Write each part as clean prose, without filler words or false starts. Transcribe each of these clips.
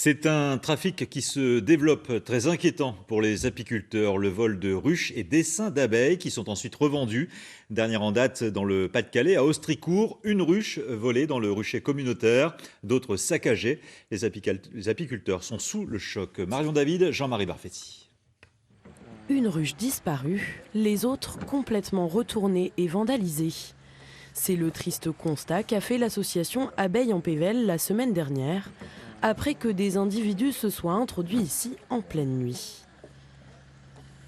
C'est un trafic qui se développe très inquiétant pour les apiculteurs. Le vol de ruches et d'essaims d'abeilles qui sont ensuite revendus. Dernière en date dans le Pas-de-Calais, à Austricourt, une ruche volée dans le rucher communautaire, d'autres saccagées. Les apiculteurs sont sous le choc. Marion David, Jean-Marie Barfetti. Une ruche disparue, les autres complètement retournées et vandalisées. C'est le triste constat qu'a fait l'association Abeilles en Pévèle la semaine dernière, après que des individus se soient introduits ici en pleine nuit.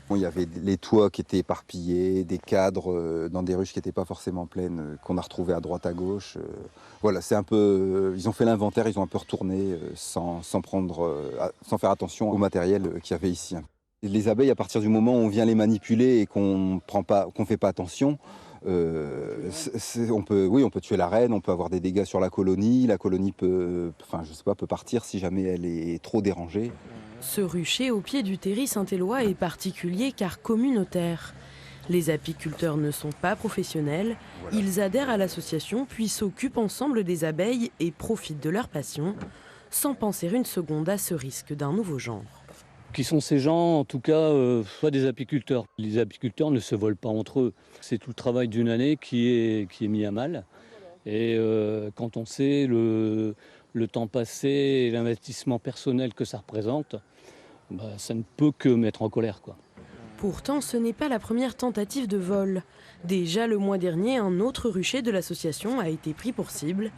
Il y avait les toits qui étaient éparpillés, des cadres dans des ruches qui n'étaient pas forcément pleines, qu'on a retrouvés à droite à gauche. Voilà, c'est un peu. Ils ont fait l'inventaire, ils ont un peu retourné sans faire attention au matériel qu'il y avait ici. Les abeilles, à partir du moment où on vient les manipuler et qu'on ne fait pas attention, on peut tuer la reine, on peut avoir des dégâts sur la colonie peut partir si jamais elle est trop dérangée. Ce rucher au pied du terri Saint-Éloi est particulier car communautaire. Les apiculteurs ne sont pas professionnels, ils adhèrent à l'association puis s'occupent ensemble des abeilles et profitent de leur passion, sans penser une seconde à ce risque d'un nouveau genre. Qui sont ces gens, en tout cas, pas des apiculteurs. Les apiculteurs ne se volent pas entre eux. C'est tout le travail d'une année qui est mis à mal. Et quand on sait le temps passé et l'investissement personnel que ça représente, ça ne peut que mettre en colère, quoi. Pourtant, ce n'est pas la première tentative de vol. Déjà le mois dernier, un autre rucher de l'association a été pris pour cible.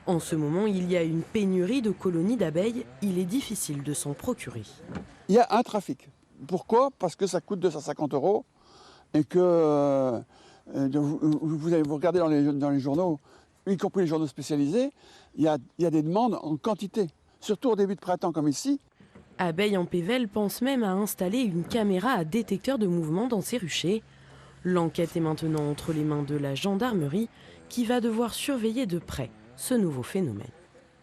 En ce moment, il y a une pénurie de colonies d'abeilles. Il est difficile de s'en procurer. Il y a un trafic. Pourquoi? Parce que ça coûte 250 € et que vous regardez dans les journaux, y compris les journaux spécialisés, il y a des demandes en quantité, surtout au début de printemps comme ici. Abeilles en Pévèle pense même à installer une caméra à détecteur de mouvement dans ses ruchers. L'enquête est maintenant entre les mains de la gendarmerie qui va devoir surveiller de près ce nouveau phénomène.